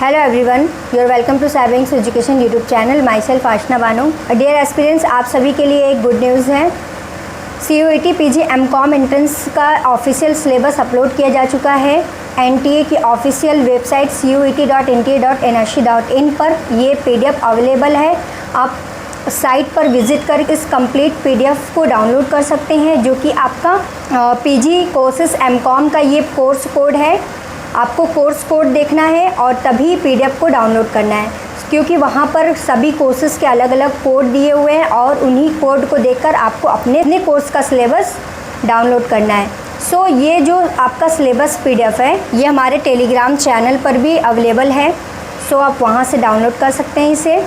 Hello everyone, you are welcome to Savings Education YouTube channel. Myself Aashna Bano. Dear aspirants, आप सभी के लिए एक गुड न्यूज़ है. CUET PG MCOM एंट्रेंस का ऑफिशियल सिलेबस अपलोड किया जा चुका है. NTA की ऑफिशियल वेबसाइट cuet.nta.nhc.in पर ये PDF अवेलेबल है. आप साइट पर विज़िट कर इस कंप्लीट PDF को डाउनलोड कर सकते हैं, जो कि आपका PG कोर्सेस MCOM का ये कोर्स कोड है. आपको कोर्स कोड देखना है और तभी PDF को डाउनलोड करना है, क्योंकि वहाँ पर सभी कोर्सेज़ के अलग अलग कोड दिए हुए हैं और उन्हीं कोड को देखकर आपको अपने कोर्स का सिलेबस डाउनलोड करना है. सो ये जो आपका सिलेबस PDF है, ये हमारे टेलीग्राम चैनल पर भी अवेलेबल है. सो आप वहाँ से डाउनलोड कर सकते हैं इसे.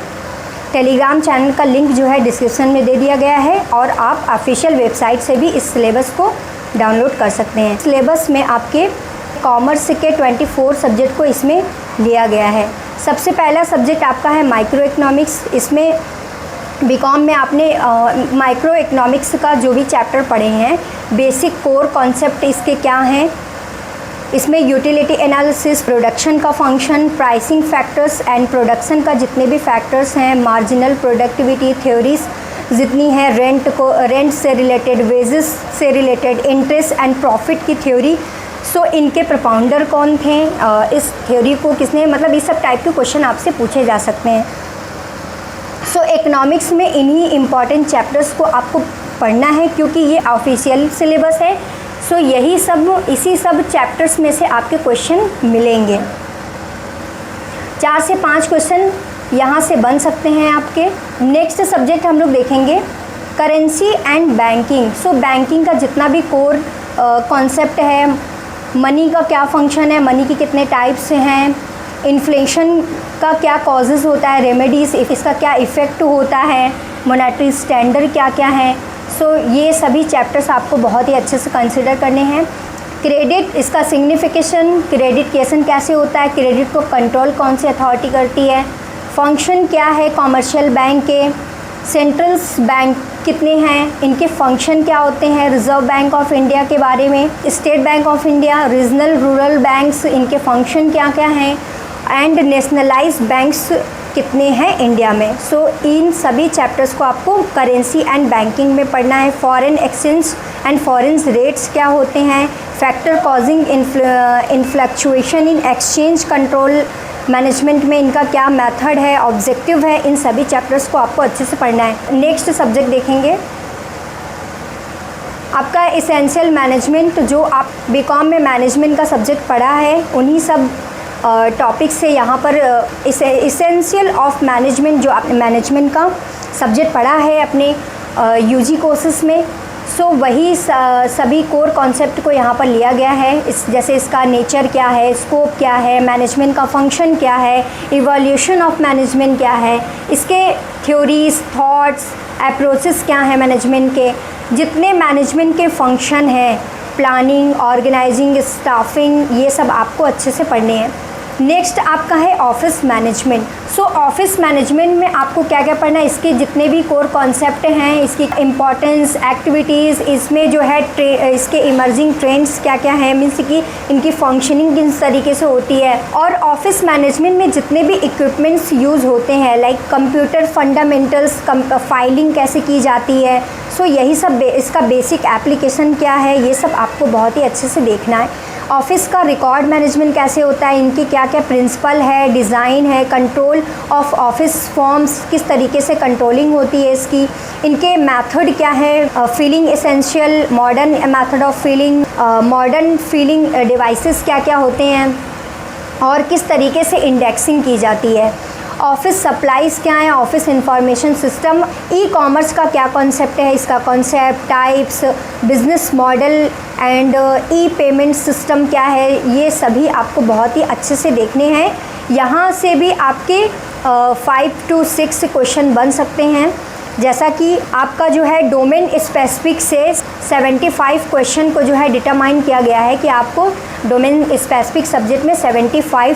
टेलीग्राम चैनल का लिंक जो है डिस्क्रिप्शन में दे दिया गया है और आप ऑफिशियल वेबसाइट से भी इस सिलेबस को डाउनलोड कर सकते हैं. सिलेबस में आपके कॉमर्स के 24 सब्जेक्ट को इसमें लिया गया है. सबसे पहला सब्जेक्ट आपका है माइक्रो इकोनॉमिक्स. इसमें बीकॉम में आपने माइक्रो इकोनॉमिक्स का जो भी चैप्टर पढ़े हैं, बेसिक कोर कॉन्सेप्ट इसके क्या हैं, इसमें यूटिलिटी एनालिसिस, प्रोडक्शन का function, pricing factors and production का जितने भी फैक्टर्स हैं, मार्जिनल प्रोडक्टिविटी थ्योरीज जितनी है, रेंट से रिलेटेड, वेजेस से रिलेटेड, इंटरेस्ट एंड प्रॉफिट की थ्योरी. सो इनके प्रोपाउंडर कौन थे, इस थ्योरी को किसने, मतलब इस सब टाइप के क्वेश्चन आपसे पूछे जा सकते हैं. सो इकोनॉमिक्स में इन्हीं इम्पॉर्टेंट चैप्टर्स को आपको पढ़ना है, क्योंकि ये ऑफिशियल सिलेबस है. सो इसी सब चैप्टर्स में से आपके क्वेश्चन मिलेंगे. 4 से 5 क्वेश्चन यहाँ से बन सकते हैं आपके. नेक्स्ट सब्जेक्ट हम लोग देखेंगे currency and banking. So banking का जितना भी कोर कॉन्सेप्ट है, मनी का क्या फंक्शन है, मनी के कितने टाइप्स हैं, इन्फ्लेशन का क्या कॉजेज़ होता है, रेमेडीज़, इसका क्या इफ़ेक्ट होता है, मॉनेटरी स्टैंडर्ड क्या क्या है. सो ये सभी चैप्टर्स आपको बहुत ही अच्छे से कंसिडर करने हैं. क्रेडिट, इसका सिग्निफिकेशन, क्रेडिटेशन कैसे होता है, क्रेडिट को कंट्रोल कौन सी अथॉरिटी करती है, फंक्शन क्या है कॉमर्शियल बैंक के, सेंट्रल बैंक कितने हैं, इनके फंक्शन क्या होते हैं, रिज़र्व बैंक ऑफ इंडिया के बारे में, state bank of India, regional rural banks, इनके फंक्शन क्या क्या हैं, एंड नेशनलाइज्ड बैंक्स कितने हैं इंडिया में. सो इन सभी चैप्टर्स को आपको करेंसी एंड बैंकिंग में पढ़ना है. Foreign exchange and foreign rates क्या होते हैं, factor causing fluctuation in exchange control management में इनका क्या मेथड है, ऑब्जेक्टिव है, इन सभी चैप्टर्स को आपको अच्छे से पढ़ना है. नेक्स्ट सब्जेक्ट देखेंगे आपका एसेंशियल मैनेजमेंट. जो आप बीकॉम में मैनेजमेंट का सब्जेक्ट पढ़ा है, उन्हीं सब टॉपिक से यहाँ पर एसेंशियल ऑफ मैनेजमेंट, जो आपने मैनेजमेंट का सब्जेक्ट पढ़ा है अपने यूजी कोर्सेस में, सो वही सभी कोर कॉन्सेप्ट को यहाँ पर लिया गया है. जैसे इसका नेचर क्या है, स्कोप क्या है, मैनेजमेंट का फंक्शन क्या है, इवोल्यूशन ऑफ मैनेजमेंट क्या है, इसके थ्योरीज, थॉट्स, अप्रोचेस क्या हैं मैनेजमेंट के, जितने मैनेजमेंट के फंक्शन हैं, प्लानिंग, ऑर्गेनाइजिंग, स्टाफिंग, ये सब आपको अच्छे से पढ़ने हैं. नेक्स्ट आपका है ऑफिस मैनेजमेंट. सो ऑफिस मैनेजमेंट में आपको क्या क्या पढ़ना है, इसके जितने भी कोर कॉन्सेप्ट हैं, इसकी इम्पॉर्टेंस, एक्टिविटीज़, इसमें जो है इसके इमर्जिंग ट्रेंड्स क्या क्या हैं, मीन्स कि इनकी फंक्शनिंग किस तरीके से होती है, और ऑफिस मैनेजमेंट में जितने भी इक्विपमेंट्स यूज़ होते हैं, लाइक कंप्यूटर फंडामेंटल्स, फाइलिंग कैसे की जाती है. सो यही सब इसका बेसिक एप्लीकेशन क्या है, ये सब आपको बहुत ही अच्छे से देखना है. ऑफिस का रिकॉर्ड मैनेजमेंट कैसे होता है, इनकी क्या क्या प्रिंसिपल है, डिज़ाइन है, कंट्रोल ऑफ ऑफिस फॉर्म्स किस तरीके से कंट्रोलिंग होती है इसकी, इनके मेथड क्या है, feeling essential, modern method of feeling, modern feeling devices क्या क्या होते हैं, और किस तरीके से इंडेक्सिंग की जाती है. ऑफिस सप्लाईज़ क्या है, office information system, e commerce का क्या कॉन्सेप्ट है, इसका concept, types, business model and E payment system क्या है, ये सभी आपको बहुत ही अच्छे से देखने हैं. यहाँ से भी आपके 5 to 6 क्वेश्चन बन सकते हैं. जैसा कि आपका जो है डोमेन स्पेसिफिक से 75 क्वेश्चन को जो है डिटरमाइन किया गया है कि आपको डोमेन स्पेसिफिक सब्जेक्ट में 75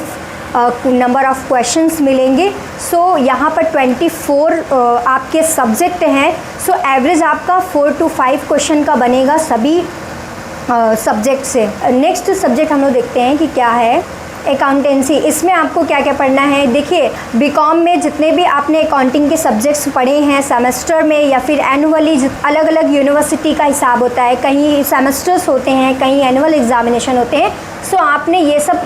नंबर ऑफ़ क्वेश्चंस मिलेंगे. सो यहाँ पर 24 आपके सब्जेक्ट हैं. सो एवरेज आपका 4 to 5 क्वेश्चन का बनेगा सभी सब्जेक्ट से. नेक्स्ट सब्जेक्ट हम लोग देखते हैं कि क्या है अकाउंटेंसी, इसमें आपको क्या क्या पढ़ना है। देखिए बीकॉम में जितने भी आपने अकाउंटिंग के सब्जेक्ट्स पढ़े हैं सेमेस्टर में या फिर एनुअली, अलग अलग यूनिवर्सिटी का हिसाब होता है, कहीं सेमेस्टर्स होते हैं, कहीं एनुअल एग्जामिनेशन होते हैं। सो आपने ये सब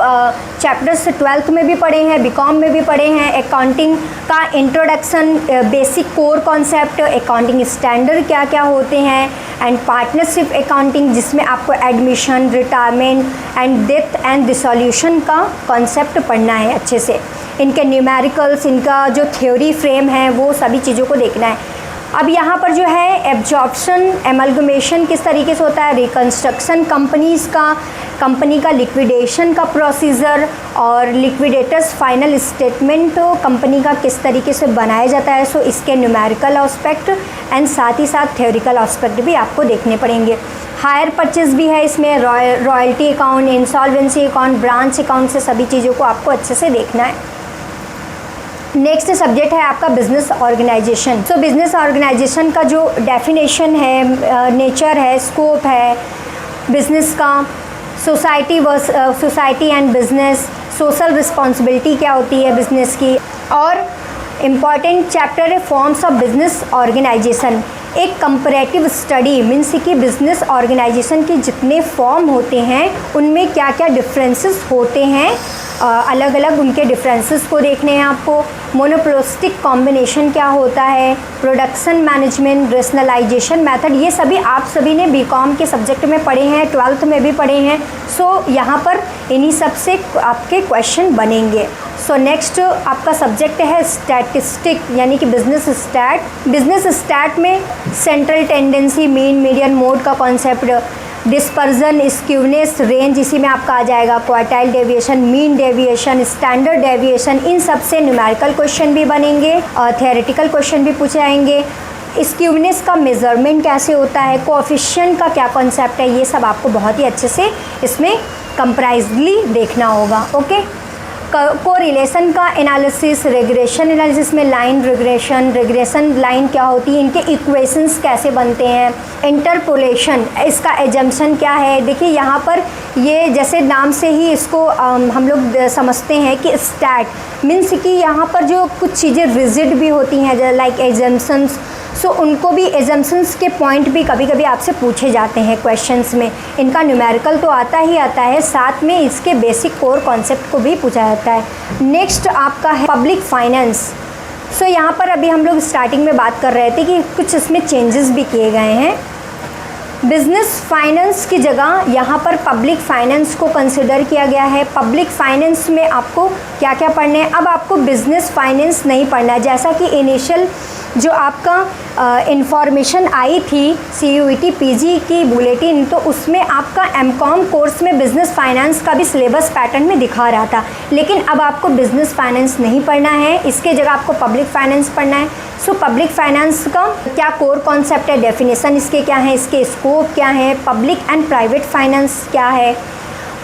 चैप्टर्स 12th में भी पढ़े हैं, बीकॉम में भी पढ़े हैं। अकाउंटिंग का introduction, basic core concept, accounting standard क्या क्या होते हैं, एंड पार्टनरशिप अकाउंटिंग जिसमें आपको admission, retirement and death and dissolution का कॉन्सेप्ट पढ़ना है अच्छे से। इनके न्यूमेरिकल्स, इनका जो थ्योरी फ्रेम है वो सभी चीज़ों को देखना है। अब यहाँ पर जो है एब्जॉर्प्शन, एमलगमेशन किस तरीके से होता है, रिकन्स्ट्रक्शन कंपनीज़ का, कंपनी का लिक्विडेशन का प्रोसीजर, और लिक्विडेटर्स फाइनल स्टेटमेंट कंपनी का किस तरीके से बनाया जाता है। सो इसके न्यूमेरिकल एस्पेक्ट एंड साथ ही साथ थ्योरिकल एस्पेक्ट भी आपको देखने पड़ेंगे। हायर परचेज भी है इसमें, royalty account, insolvency account, branch account से सभी चीज़ों को आपको अच्छे से देखना है। नेक्स्ट सब्जेक्ट है आपका business organisation. So business organisation का जो डेफिनेशन है, नेचर है, स्कोप है बिजनेस का, society and business, social responsibility क्या होती है बिजनेस की, और इम्पॉर्टेंट चैप्टर है फॉर्म्स ऑफ बिजनेस ऑर्गेनाइजेशन। एक कंपैरेटिव स्टडी मीन्स कि बिजनेस ऑर्गेनाइजेशन के जितने फॉर्म होते हैं उनमें क्या क्या डिफरेंसेस होते हैं, अलग अलग उनके डिफरेंसेस को देखने हैं आपको। मोनोपोलिस्टिक कॉम्बिनेशन क्या होता है, प्रोडक्शन मैनेजमेंट, रेशनलाइजेशन मेथड, ये सभी आप सभी ने बीकॉम के सब्जेक्ट में पढ़े हैं, 12th में भी पढ़े हैं। सो यहाँ पर इन्हीं सब से आपके क्वेश्चन बनेंगे। सो नेक्स्ट आपका सब्जेक्ट है स्टैटिस्टिक यानी कि बिजनेस स्टैट। बिजनेस स्टैट में central tendency, mean, median, mode का कॉन्सेप्ट, डिस्पर्जन, स्क्यूनेस, रेंज इसी में आपका आ जाएगा, quartile deviation, mean deviation, standard deviation, इन सब से न्यूमेरिकल क्वेश्चन भी बनेंगे और थियोरेटिकल क्वेश्चन भी पूछे जाएंगे। स्क्यूनेस का मेज़रमेंट कैसे होता है, कोएफिशिएंट का क्या कॉन्सेप्ट है, ये सब आपको बहुत ही अच्छे से इसमें कंप्राइजली देखना होगा। ओके, कोरिलेशन का एनालिसिस, रेग्रेशन एनालिसिस में लाइन रिग्रेशन, रेग्रेशन लाइन क्या होती है, इनके इक्वेशंस कैसे बनते हैं, इंटरपोलेशन इसका एजम्पशन क्या है। देखिए यहाँ पर ये जैसे नाम से ही इसको हम लोग समझते हैं कि स्टैट मीन्स कि यहाँ पर जो कुछ चीज़ें रिजिड भी होती हैं लाइक एजम्पशंस, सो उनको भी एजम्पशंस के पॉइंट भी कभी कभी आपसे पूछे जाते हैं क्वेश्चंस में। इनका न्यूमेरिकल तो आता ही आता है, साथ में इसके बेसिक कोर कॉन्सेप्ट को भी पूछा जाता है। नेक्स्ट आपका है पब्लिक फाइनेंस। सो यहाँ पर अभी हम लोग स्टार्टिंग में बात कर रहे थे कि कुछ इसमें चेंजेस भी किए गए हैं। बिजनेस फाइनेंस की जगह यहाँ पर पब्लिक फाइनेंस को कंसिडर किया गया है। पब्लिक फाइनेंस में आपको क्या क्या पढ़ना है, अब आपको बिजनेस फाइनेंस नहीं पढ़ना है। जैसा कि इनिशियल जो आपका इंफॉर्मेशन आई थी CUET PG की बुलेटिन, तो उसमें आपका MCOM कोर्स में बिज़नेस फाइनेंस का भी सिलेबस पैटर्न में दिखा रहा था, लेकिन अब आपको बिज़नेस फाइनेंस नहीं पढ़ना है, इसके जगह आपको पब्लिक फाइनेंस पढ़ना है। सो पब्लिक फाइनेंस का क्या कोर कॉन्सेप्ट है, डेफिनेशन इसके क्या है, इसके स्कोप क्या है, पब्लिक एंड प्राइवेट फाइनेंस क्या है,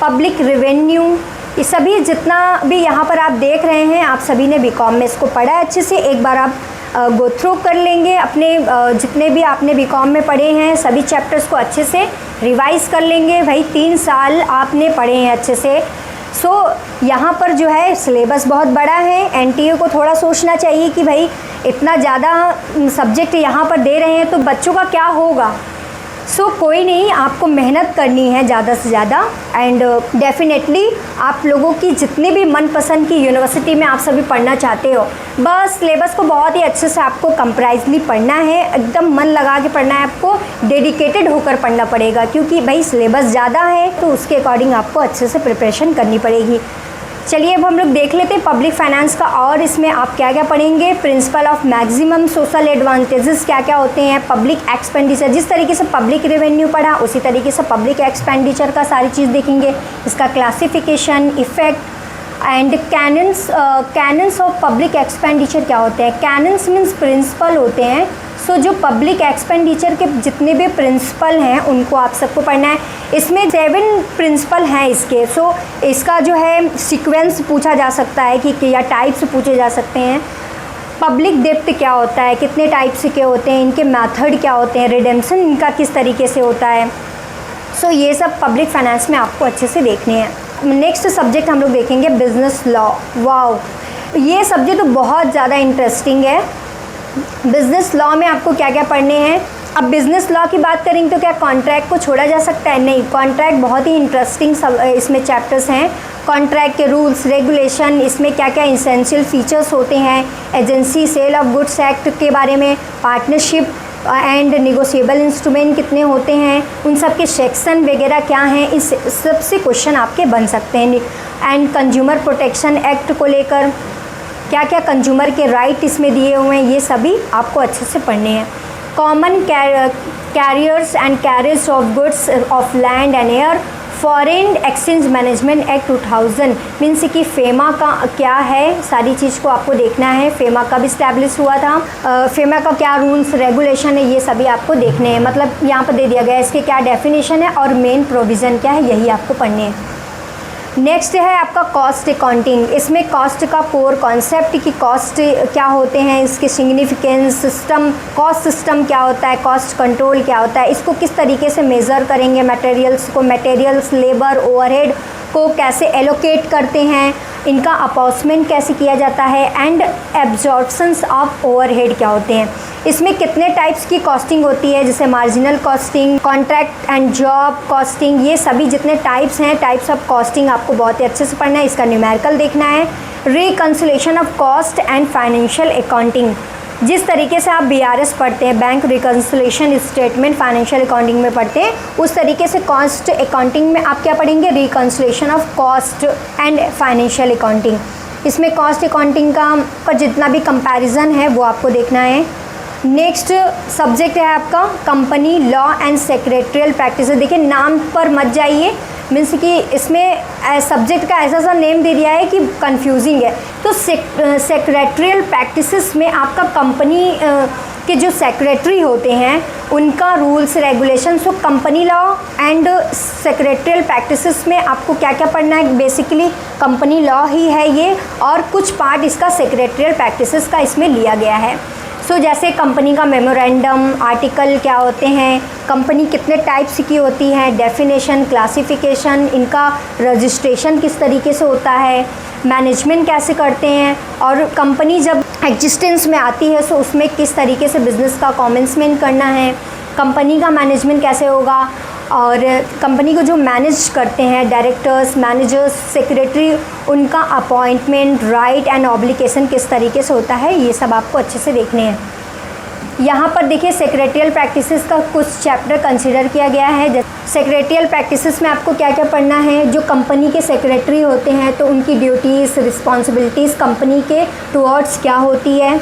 पब्लिक रेवेन्यू, ये सभी जितना भी यहाँ पर आप देख रहे हैं आप सभी ने बीकॉम में इसको पढ़ा है अच्छे से। एक बार आप गो थ्रू कर लेंगे, अपने जितने भी आपने बीकॉम में पढ़े हैं सभी चैप्टर्स को अच्छे से रिवाइज़ कर लेंगे। भाई 3 साल आपने पढ़े हैं अच्छे से। सो यहाँ पर जो है सिलेबस बहुत बड़ा है, NTA को थोड़ा सोचना चाहिए कि भाई इतना ज़्यादा सब्जेक्ट यहाँ पर दे रहे हैं तो बच्चों का क्या होगा। सो कोई नहीं, आपको मेहनत करनी है ज़्यादा से ज़्यादा, एंड डेफिनेटली आप लोगों की जितनी भी मनपसंद की यूनिवर्सिटी में आप सभी पढ़ना चाहते हो, बस सिलेबस को बहुत ही अच्छे से आपको कंप्राइजली पढ़ना है, एकदम मन लगा के पढ़ना है, आपको डेडिकेटेड होकर पढ़ना पड़ेगा, क्योंकि भाई सिलेबस ज़्यादा है तो उसके अकॉर्डिंग आपको अच्छे से प्रिपरेशन करनी पड़ेगी। चलिए अब हम लोग देख लेते हैं पब्लिक फाइनेंस का, और इसमें आप क्या क्या पढ़ेंगे। Principle of maximum social advantages क्या क्या होते हैं, पब्लिक एक्सपेंडिचर, जिस तरीके से पब्लिक रेवेन्यू पढ़ा उसी तरीके से पब्लिक एक्सपेंडिचर का सारी चीज़ देखेंगे, इसका classification, effect and cannons of public expenditure क्या होते हैं। कैनन्स मीन्स प्रिंसिपल होते हैं। सो जो पब्लिक एक्सपेंडिचर के जितने भी प्रिंसिपल हैं उनको आप सबको पढ़ना है। इसमें 7 प्रिंसिपल हैं इसके। सो इसका जो है सीक्वेंस पूछा जा सकता है कि या टाइप्स पूछे जा सकते हैं। पब्लिक डेप्ट क्या होता है, कितने टाइप्स के होते हैं, इनके मेथड क्या होते हैं, रिडेम्पशन इनका किस तरीके से होता है। सो ये सब पब्लिक फाइनेंस में आपको अच्छे से देखने हैं। नेक्स्ट सब्जेक्ट हम लोग देखेंगे बिजनेस लॉ। वाओ, ये सब्जेक्ट तो बहुत ज़्यादा इंटरेस्टिंग है। बिजनेस लॉ में आपको क्या क्या पढ़ने हैं। अब बिज़नेस लॉ की बात करेंगे तो क्या कॉन्ट्रैक्ट को छोड़ा जा सकता है? नहीं, कॉन्ट्रैक्ट बहुत ही इंटरेस्टिंग सब इसमें चैप्टर्स हैं। कॉन्ट्रैक्ट के रूल्स रेगुलेशन, इसमें क्या क्या इसेंशियल फीचर्स होते हैं, agency sale of goods act के बारे में, पार्टनरशिप एंड निगोशिएबल इंस्ट्रूमेंट कितने होते हैं, उन सब के सेक्शन वगैरह क्या हैं, इस सबसे क्वेश्चन आपके बन सकते हैं। एंड कंज्यूमर प्रोटेक्शन एक्ट को लेकर क्या क्या कंज्यूमर के राइट इसमें दिए हुए हैं, ये सभी आपको अच्छे से पढ़ने हैं। Common carriers and carriers of goods of land and air, foreign exchange management act 2000 means कि फेमा का क्या है, सारी चीज़ को आपको देखना है। फेमा कब इस्टेब्लिश हुआ था, फेमा का क्या रूल्स रेगुलेशन है, ये सभी आपको देखने हैं। मतलब यहाँ पर दे दिया गया है इसके क्या डेफिनेशन है और मेन प्रोविज़न क्या है, यही आपको पढ़ने हैं। नेक्स्ट है आपका कॉस्ट अकाउंटिंग। इसमें कॉस्ट का कोर कॉन्सेप्ट की कॉस्ट क्या होते हैं, इसके सिग्निफिकेंस, सिस्टम कॉस्ट सिस्टम क्या होता है, कॉस्ट कंट्रोल क्या होता है, इसको किस तरीके से मेज़र करेंगे, मटेरियल्स लेबर ओवरहेड को कैसे एलोकेट करते हैं, इनका अपॉर्चमेंट कैसे किया जाता है, एंड एब्जॉर्प्शंस ऑफ ओवरहेड क्या होते हैं। इसमें कितने टाइप्स की कॉस्टिंग होती है, जैसे marginal costing, contract and job costing, ये सभी जितने टाइप्स हैं, टाइप्स ऑफ कॉस्टिंग आपको बहुत ही अच्छे से पढ़ना है। इसका न्यूमेरिकल देखना है। Reconciliation of cost and financial accounting, जिस तरीके से आप BRS पढ़ते हैं, bank reconciliation statement financial accounting में पढ़ते हैं, उस तरीके से कॉस्ट अकाउंटिंग में आप क्या पढ़ेंगे, reconciliation of cost and financial accounting. इसमें कॉस्ट अकाउंटिंग का जितना भी कंपैरिजन है वो आपको देखना है। नेक्स्ट सब्जेक्ट है आपका company law and secretarial practice. देखिए नाम पर मत जाइए, मीन्स कि इसमें सब्जेक्ट का ऐसा सा नेम दे दिया है कि कंफ्यूजिंग है। तो सेक्रेटरियल प्रैक्टिसेस में आपका कंपनी के जो सेक्रेटरी होते हैं उनका rules regulation, so company law and secretarial practices में आपको क्या क्या पढ़ना है, बेसिकली कंपनी लॉ ही है ये, और कुछ पार्ट इसका सेक्रेटरियल प्रैक्टिसेस का इसमें लिया गया है। सो जैसे कंपनी का मेमोरेंडम, आर्टिकल क्या होते हैं, कंपनी कितने टाइप्स की होती है, डेफिनेशन, क्लासिफिकेशन, इनका रजिस्ट्रेशन किस तरीके से होता है, मैनेजमेंट कैसे करते हैं, और कंपनी जब एग्जिस्टेंस में आती है सो उसमें किस तरीके से बिज़नेस का कमेंसमेंट करना है, कंपनी का मैनेजमेंट कैसे होगा, और कंपनी को जो मैनेज करते हैं डायरेक्टर्स, मैनेजर्स, सेक्रेटरी, उनका अपॉइंटमेंट, राइट एंड ऑब्लिगेशन किस तरीके से होता है, ये सब आपको अच्छे से देखने हैं। यहाँ पर देखिए सेक्रेटरियल प्रैक्टिसेस का कुछ चैप्टर कंसिडर किया गया है। सेक्रेटरियल प्रैक्टिसेस में आपको क्या क्या पढ़ना है, जो कंपनी के सेक्रेटरी होते हैं तो उनकी ड्यूटीज़, रिस्पॉन्सिबिलिटीज़ कंपनी के टुवर्ड्स क्या होती है,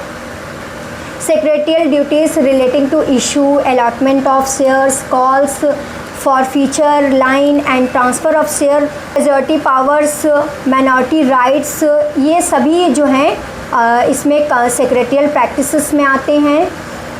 secretarial duties relating to issue, allotment of shares, calls for feature line and transfer of share, majority powers, minority rights, ये सभी जो हैं इसमें सेक्रेटरियल प्रैक्टिसेस में आते हैं।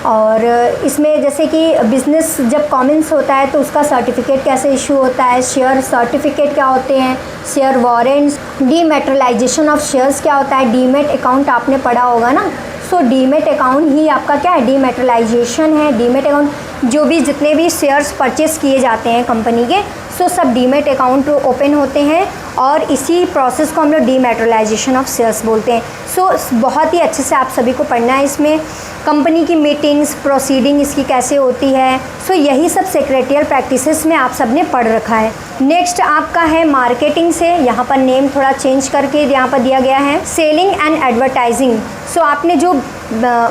और इसमें जैसे कि बिज़नेस जब कॉमेंस होता है तो उसका सर्टिफिकेट कैसे इशू होता है, शेयर सर्टिफिकेट क्या होते हैं, शेयर वारंट्स, डीमैटेरियलाइजेशन ऑफ शेयर्स क्या होता है, डीमेट अकाउंट आपने पढ़ा होगा ना। सो डीमेट अकाउंट ही आपका क्या है, डीमैटेरियलाइजेशन है। डीमेट अकाउंट जो भी जितने भी शेयर्स परचेस किए जाते हैं कंपनी के, सो सब डीमेट अकाउंट ओपन होते हैं और इसी प्रोसेस को हम लोग डीमैटेरियलाइजेशन ऑफ शेयर्स बोलते हैं। सो बहुत ही अच्छे से आप सभी को पढ़ना है। इसमें कंपनी की मीटिंग्स, प्रोसीडिंग इसकी कैसे होती है, सो यही सब सेक्रेटरियल प्रैक्टिसेस में आप सब ने पढ़ रखा है। नेक्स्ट आपका है मार्केटिंग से, यहाँ पर नेम थोड़ा चेंज करके यहाँ पर दिया गया है, सेलिंग एंड एडवर्टाइजिंग। सो आपने जो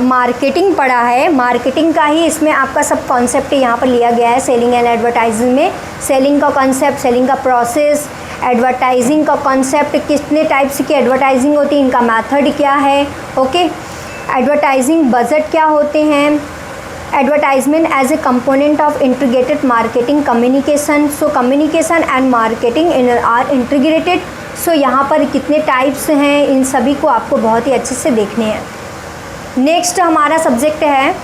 मार्केटिंग पढ़ा है, मार्केटिंग का ही इसमें आपका सब कॉन्सेप्ट यहाँ पर लिया गया है। सेलिंग एंड एडवर्टाइजिंग में सेलिंग का कॉन्सेप्ट, सेलिंग का प्रोसेस, एडवर्टाइजिंग का कॉन्सेप्ट, कितने टाइप्स की एडवर्टाइजिंग होती है, इनका मेथड क्या है, ओके, एडवर्टाइजिंग बजट क्या होते हैं, advertisement as a component of integrated marketing communication. So communication and marketing इन आर इंटीग्रेटेड। सो यहाँ पर कितने टाइप्स हैं, इन सभी को आपको बहुत ही अच्छे से देखने हैं। नेक्स्ट हमारा सब्जेक्ट है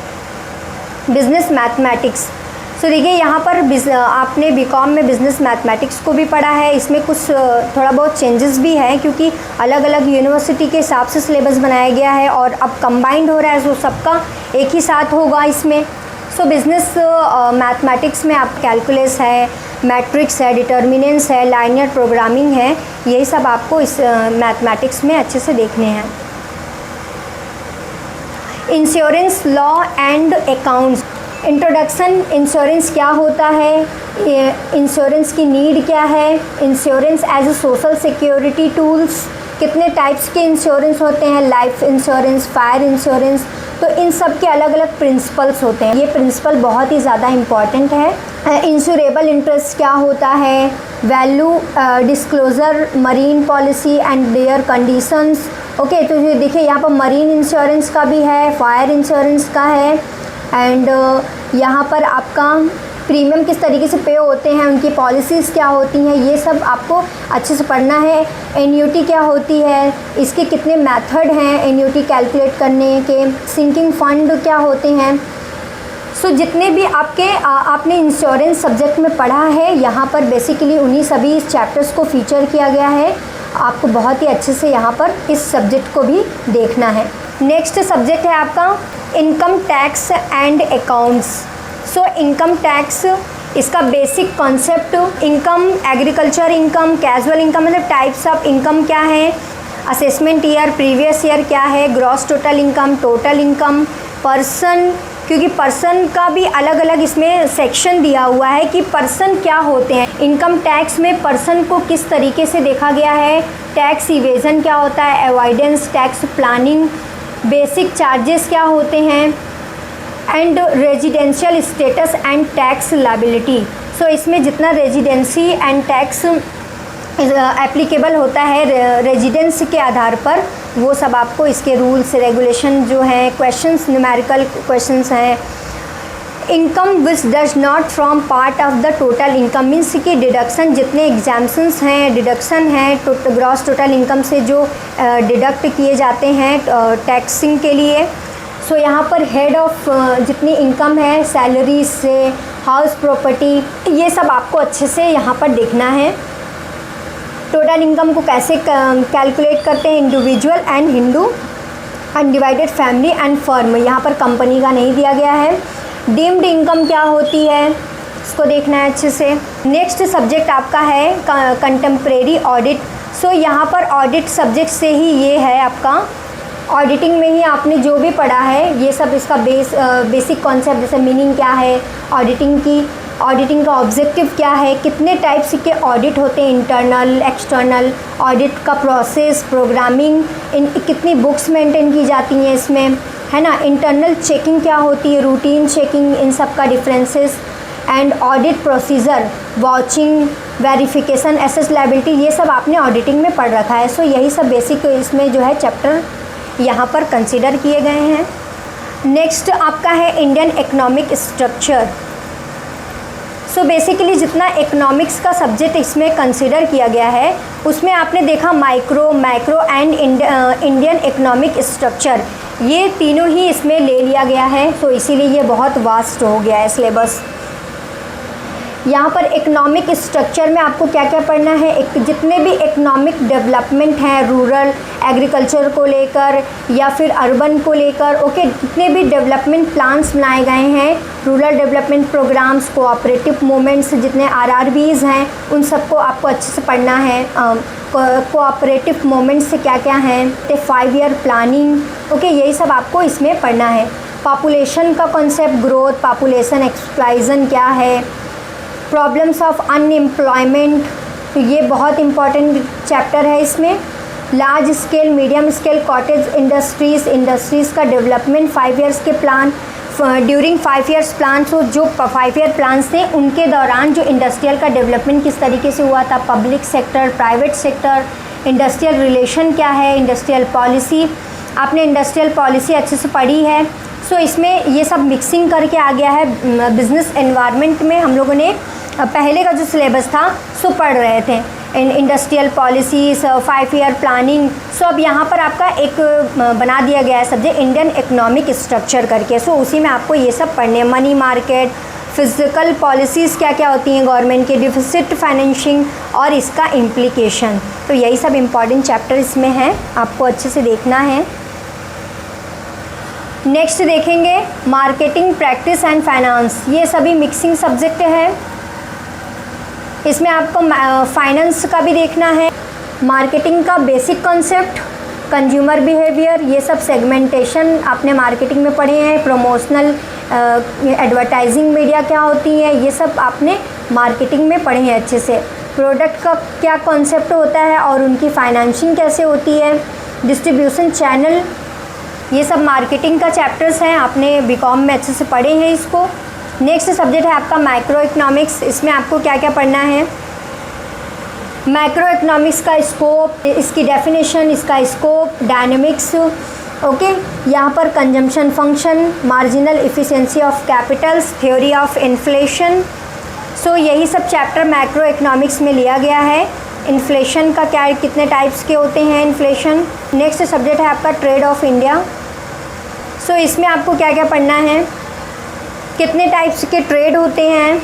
बिजनेस मैथमेटिक्स। सो देखिए यहाँ पर आपने बीकॉम में बिज़नेस मैथमेटिक्स को भी पढ़ा है। इसमें कुछ थोड़ा बहुत चेंजेस भी हैं क्योंकि अलग अलग यूनिवर्सिटी के हिसाब से सिलेबस बनाया गया है और अब कंबाइंड हो रहा है, सो सबका एक ही साथ होगा इसमें। सो बिज़नेस मैथमेटिक्स में आप कैलकुलस है, मैट्रिक्स है, डिटर्मिनेंट्स है, लाइनियर प्रोग्रामिंग है, यही सब आपको इस मैथमेटिक्स में अच्छे से देखने हैं। Insurance law and accounts. Introduction, insurance क्या होता है, इंश्योरेंस की नीड क्या है, insurance as a social security tools, कितने टाइप्स के इंश्योरेंस होते हैं, लाइफ इंश्योरेंस, फायर इंश्योरेंस, तो इन सब के अलग अलग प्रिंसिपल्स होते हैं। ये प्रिंसिपल बहुत ही ज़्यादा इम्पॉर्टेंट है। इंश्योरेबल इंटरेस्ट क्या होता है, value disclosure, marine policy and their conditions. Okay, तो ये देखिए यहाँ पर मरीन इंश्योरेंस का भी है, फायर इंश्योरेंस का है, एंड यहाँ पर आपका प्रीमियम किस तरीके से पे होते हैं, उनकी पॉलिसीज़ क्या होती हैं, ये सब आपको अच्छे से पढ़ना है। एन्युटी क्या होती है, इसके कितने मेथड हैं एन्युटी कैलकुलेट करने के, सिंकिंग फंड क्या होते हैं। सो जितने भी आपने इंश्योरेंस सब्जेक्ट में पढ़ा है, यहाँ पर बेसिकली उन्हीं सभी चैप्टर्स को फीचर किया गया है। आपको बहुत ही अच्छे से यहाँ पर इस सब्जेक्ट को भी देखना है। नेक्स्ट सब्जेक्ट है आपका income tax and accounts. So income tax, इसका basic concept, income, agriculture income, casual income, मतलब टाइप्स ऑफ इनकम क्या है, असेसमेंट ईयर, प्रीवियस ईयर क्या है, ग्रॉस टोटल इनकम, पर्सन, क्योंकि पर्सन का भी अलग अलग इसमें सेक्शन दिया हुआ है कि पर्सन क्या होते हैं। इनकम टैक्स में पर्सन को किस तरीके से देखा गया है, टैक्स इवेजन क्या होता है, avoidance, tax planning, basic charges क्या होते हैं, and residential status and tax liability. So इसमें जितना रेजिडेंसी एंड टैक्स एप्लीकेबल होता है रेजिडेंस के आधार पर, वो सब आपको इसके रूल्स रेगुलेशन जो हैं, क्वेश्चंस, न्यूमेरिकल क्वेश्चंस हैं। Income which does not from part of the total income, means की डिडक्शन, जितने एग्जाम्पन्स हैं, डिडक्शन हैं ग्रॉस टोटल इनकम से जो डिडक्ट किए जाते हैं टैक्सिंग के लिए। सो यहाँ पर हेड ऑफ जितनी इनकम है, सैलरी से, हाउस प्रॉपर्टी, ये सब आपको अच्छे से यहाँ पर देखना है। टोटल इनकम को कैसे कैलकुलेट करते हैं, individual and Hindu, undivided family and firm, यहाँ पर कंपनी का नहीं दिया गया है। डीम्ड इनकम क्या होती है, इसको देखना है अच्छे से। नेक्स्ट सब्जेक्ट आपका है कंटेम्प्रेरी ऑडिट। सो यहाँ पर ऑडिट सब्जेक्ट से ही ये है आपका, ऑडिटिंग में ही आपने जो भी पढ़ा है ये सब, इसका बेसिक कॉन्सेप्ट, जैसे मीनिंग क्या है ऑडिटिंग की, ऑडिटिंग का ऑब्जेक्टिव क्या है, कितने टाइप्स के ऑडिट होते हैं, इंटरनल, एक्सटर्नल, ऑडिट का प्रोसेस, प्रोग्रामिंग, कितनी बुक्स मेंटेन की जाती हैं इसमें, है ना, इंटरनल चेकिंग क्या होती है, रूटीन चेकिंग, इन सब का differences, and audit procedure, watching, verification, एसेस लायबिलिटी, ये सब आपने ऑडिटिंग में पढ़ रखा है। सो यही सब बेसिक इसमें जो है चैप्टर यहाँ पर कंसिडर किए गए हैं। नेक्स्ट आपका है Indian economic structure. So basically जितना इकोनॉमिक्स का सब्जेक्ट इसमें कंसिडर किया गया है, उसमें आपने देखा macro and Indian economic structure, ये तीनों ही इसमें ले लिया गया है। सो इसीलिए ये बहुत वास्ट हो गया है सिलेबस। यहाँ पर इकोनॉमिक स्ट्रक्चर में आपको क्या क्या पढ़ना है, जितने भी इकोनॉमिक डेवलपमेंट हैं, रूरल, एग्रीकल्चर को लेकर या फिर अर्बन को लेकर, ओके, जितने भी डेवलपमेंट प्लान्स बनाए गए हैं, rural development programmes, cooperative movements, जितने आरआरबीज़ हैं, उन सबको आपको अच्छे से पढ़ना है। कोऑपरेटिव मूवमेंट्स से क्या क्या हैं, 5 ईयर प्लानिंग, ओके, यही सब आपको इसमें पढ़ना है। पॉपुलेशन का कॉन्सेप्ट, ग्रोथ, पॉपुलेशन एक्सप्लाइजन क्या है, प्रॉब्लम्स ऑफ अनएम्प्लॉयमेंट, तो ये बहुत इंपॉर्टेंट चैप्टर है इसमें। Large scale, medium scale, cottage industries का डेवलपमेंट, 5 ईयर्स के प्लान, ड्यूरिंग 5 ईयर्स प्लान, तो जो 5 ईयर प्लान्स थे उनके दौरान जो इंडस्ट्रियल का डेवलपमेंट किस तरीके से हुआ था, public sector, private sector, industrial relation क्या है, इंडस्ट्रियल पॉलिसी, आपने इंडस्ट्रियल पॉलिसी अच्छे से पढ़ी है। सो इसमें ये सब मिक्सिंग करके आ गया है। बिज़नेस एनवायरनमेंट में हम लोगों ने पहले का जो सिलेबस था सो पढ़ रहे थे, इंडस्ट्रियल पॉलिसीज़, 5 ईयर प्लानिंग। सो अब यहाँ पर आपका एक बना दिया गया है सब्जेक्ट इंडियन इकोनॉमिक स्ट्रक्चर करके। सो उसी में आपको ये सब पढ़ने, मनी मार्केट, फिजिकल पॉलिसीज़ क्या क्या होती हैं गवर्नमेंट की, डिफिसिट फाइनेंशिंग और इसका इम्प्लीकेशन, तो यही सब इम्पॉर्टेंट चैप्टर इसमें हैं, आपको अच्छे से देखना है। नेक्स्ट देखेंगे मार्केटिंग, प्रैक्टिस एंड फाइनेंस। ये सभी मिक्सिंग सब्जेक्ट है। इसमें आपको फाइनेंस का भी देखना है, मार्केटिंग का बेसिक कॉन्सेप्ट, कंज्यूमर बिहेवियर, ये सब सेगमेंटेशन आपने मार्केटिंग में पढ़े हैं। प्रमोशनल एडवर्टाइजिंग मीडिया क्या होती है, ये सब आपने मार्केटिंग में पढ़े हैं अच्छे से। प्रोडक्ट का क्या कॉन्सेप्ट होता है और उनकी फाइनेंसिंग कैसे होती है, डिस्ट्रीब्यूशन चैनल, ये सब मार्केटिंग का चैप्टर्स हैं, आपने बीकॉम में अच्छे से पढ़े हैं इसको। नेक्स्ट सब्जेक्ट है आपका माइक्रो इकोनॉमिक्स। इसमें आपको क्या क्या पढ़ना है, मैक्रो इकोनॉमिक्स का स्कोप, इसकी डेफिनेशन, इसका स्कोप, डायनेमिक्स, ओके। यहाँ पर consumption function, marginal efficiency of capitals, theory of inflation. So यही सब चैप्टर मैक्रो इकोनॉमिक्स में लिया गया है। इन्फ्लेशन का क्या, कितने टाइप्स के होते हैं इन्फ्लेशन। नेक्स्ट सब्जेक्ट है आपका ट्रेड ऑफ इंडिया। सो इसमें आपको क्या क्या पढ़ना है, कितने टाइप्स के ट्रेड होते हैं,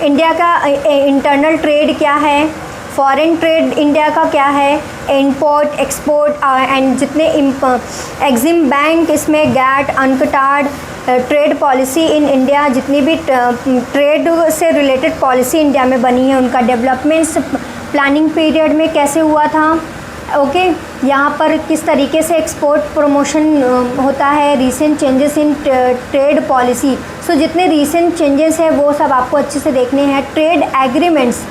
इंडिया का इंटरनल ट्रेड क्या है, फॉरेन ट्रेड इंडिया का क्या है, इंपोर्ट एक्सपोर्ट एंड जितने एग्जिम बैंक, इसमें गैट, अनकटार्ड, ट्रेड पॉलिसी इन इंडिया, जितनी भी ट्रेड से रिलेटेड पॉलिसी इंडिया में बनी है उनका डेवलपमेंट्स प्लानिंग पीरियड में कैसे हुआ था, ओके। यहाँ पर किस तरीके से एक्सपोर्ट प्रमोशन होता है, recent changes in trade policy. So जितने रीसेंट चेंजेस हैं वो सब आपको अच्छे से देखने हैं। Trade agreements,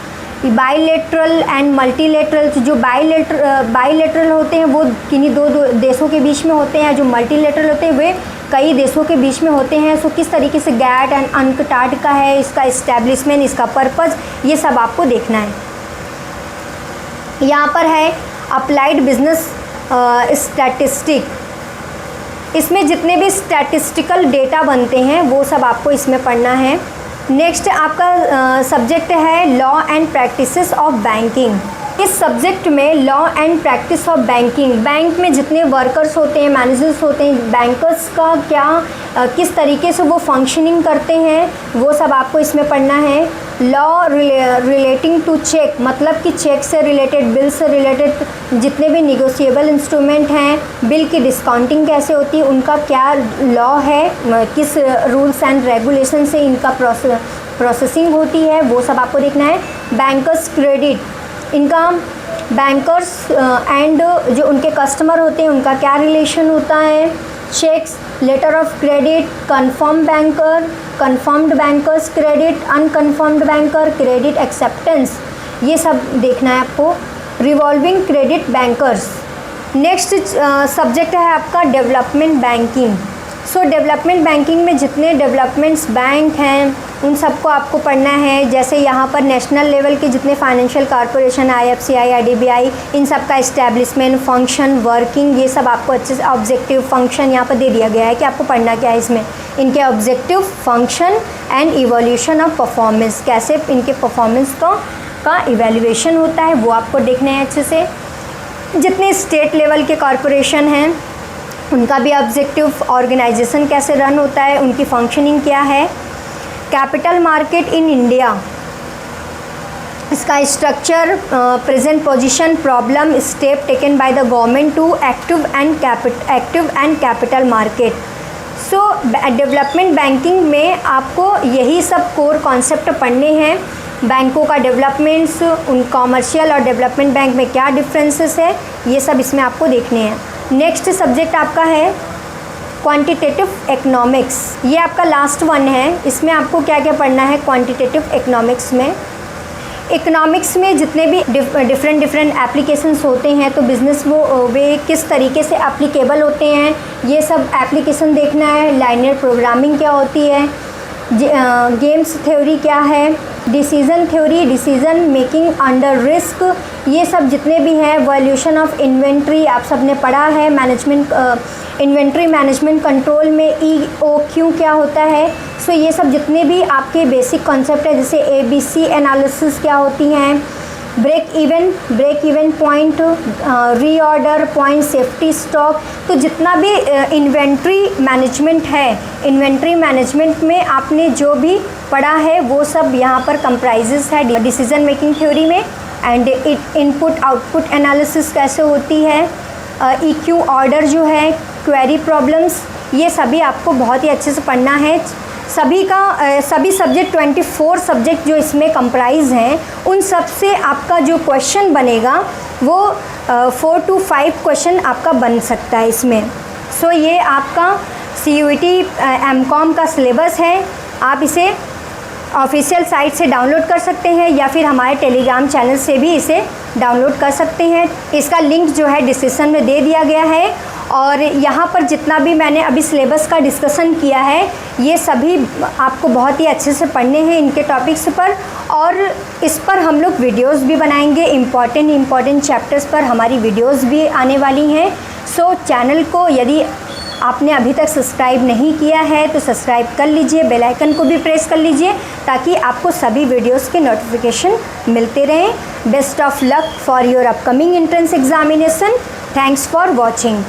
bilateral and multilateral. जो बाईलेटरल होते हैं वो किन्हीं दो देशों के बीच में होते हैं, जो मल्टीलेटरल होते हैं वे कई देशों के बीच में होते हैं। सो किस तरीके से गैट एंड अनकटार्ड का है, इसका इस्टेब्लिशमेंट, इसका पर्पज़, ये सब आपको देखना है। यहाँ पर है अप्लाइड बिजनेस स्टैटिस्टिक। इसमें जितने भी स्टैटिस्टिकल डेटा बनते हैं वो सब आपको इसमें पढ़ना है। नेक्स्ट आपका सब्जेक्ट है law and practices of banking. इस सब्जेक्ट में law and practice of banking, bank में जितने वर्कर्स होते हैं, मैनेजर्स होते हैं, बैंकर्स का क्या किस तरीके से वो फंक्शनिंग करते हैं, वो सब आपको इसमें पढ़ना है। लॉ रिलेटिंग टू चेक, मतलब कि चेक से रिलेटेड, बिल से रिलेटेड जितने भी निगोशिएबल इंस्ट्रूमेंट हैं, बिल की डिस्काउंटिंग कैसे होती है, उनका क्या लॉ है, किस रूल्स एंड रेगुलेशन से इनका प्रोसेसिंग होती है, वो सब आपको देखना है। बैंकर्स क्रेडिट, इनका बैंकर्स एंड जो उनके कस्टमर होते हैं उनका क्या रिलेशन होता है। Cheques, letter of credit, confirm banker, confirmed bankers credit, unconfirmed banker credit acceptance, ये सब देखना है आपको। Revolving credit bankers. Next subject है आपका development banking. So development banking में जितने डेवलपमेंट्स बैंक हैं उन सबको आपको पढ़ना है। जैसे यहाँ पर नेशनल लेवल के जितने फाइनेंशियल कॉरपोरेशन, IFCI, IDBI, इन सब का इस्टेब्लिशमेंट, फंक्शन, वर्किंग, ये सब आपको अच्छे से, ऑब्जेक्टिव, फंक्शन यहाँ पर दे दिया गया है कि आपको पढ़ना क्या है इसमें। इनके objective, function and evolution of performance, कैसे इनके परफॉर्मेंस का इवेल्युएशन होता है वो आपको देखना है अच्छे से। जितने स्टेट लेवल के कॉरपोरेशन हैं उनका भी ऑब्जेक्टिव, ऑर्गेनाइजेशन कैसे रन होता है, उनकी फंक्शनिंग क्या है। कैपिटल मार्केट इन इंडिया, इसका structure, present position, problem, step taken by the government to active and capital market. So development banking में आपको यही सब कोर कॉन्सेप्ट पढ़ने हैं। बैंकों का डेवलपमेंट्स, उन कॉमर्शियल और डेवलपमेंट बैंक में क्या डिफरेंसेस है, ये सब इसमें आपको देखने हैं। नेक्स्ट सब्जेक्ट आपका है क्वांटिटेटिव इकोनॉमिक्स। ये आपका लास्ट वन है। इसमें आपको क्या क्या पढ़ना है क्वांटिटेटिव इकोनॉमिक्स में। इकोनॉमिक्स में जितने भी डिफरेंट एप्लीकेशंस होते हैं, तो बिज़नेस वे किस तरीके से एप्लीकेबल होते हैं, ये सब एप्लीकेशन देखना है। लाइनियर प्रोग्रामिंग क्या होती है, गेम्स थ्योरी क्या है, decision theory, decision making under risk, ये सब जितने भी हैं। वैल्यूएशन ऑफ इन्वेंट्री आप सब ने पढ़ा है। मैनेजमेंट, इन्वेंट्री मैनेजमेंट कंट्रोल में EOQ क्या होता है। सो ये सब जितने भी आपके बेसिक कॉन्सेप्ट है, जैसे ABC एनालिसिस क्या होती हैं, break even point, reorder point, safety stock. तो जितना भी इन्वेंट्री मैनेजमेंट है, इन्वेंट्री मैनेजमेंट में आपने जो भी पढ़ा है वो सब यहाँ पर कंप्राइजेस है डिसीजन मेकिंग थ्योरी में। एंड इनपुट आउटपुट एनालिसिस कैसे होती है, EQ ऑर्डर जो है, क्वेरी प्रॉब्लम्स, ये सभी आपको बहुत ही अच्छे से पढ़ना है। सभी सब्जेक्ट 24 सब्जेक्ट जो इसमें कंप्राइज हैं, उन सब से आपका जो क्वेश्चन बनेगा वो 4 to 5 क्वेश्चन आपका बन सकता है इसमें। सो ये आपका CUET MCOM का सिलेबस है। आप इसे ऑफिशियल साइट से डाउनलोड कर सकते हैं या फिर हमारे टेलीग्राम चैनल से भी इसे डाउनलोड कर सकते हैं। इसका लिंक जो है डिस्क्रिप्शन में दे दिया गया है। और यहाँ पर जितना भी मैंने अभी सिलेबस का डिस्कशन किया है, ये सभी आपको बहुत ही अच्छे से पढ़ने हैं इनके टॉपिक्स पर, और इस पर हम लोग वीडियोस भी बनाएंगे। इम्पॉर्टेंट चैप्टर्स पर हमारी वीडियोस भी आने वाली हैं। सो चैनल को यदि आपने अभी तक सब्सक्राइब नहीं किया है तो सब्सक्राइब कर लीजिए, बेल आइकन को भी प्रेस कर लीजिए ताकि आपको सभी वीडियोस के नोटिफिकेशन मिलते रहें। Best of luck for your upcoming entrance examination. Thanks for watching.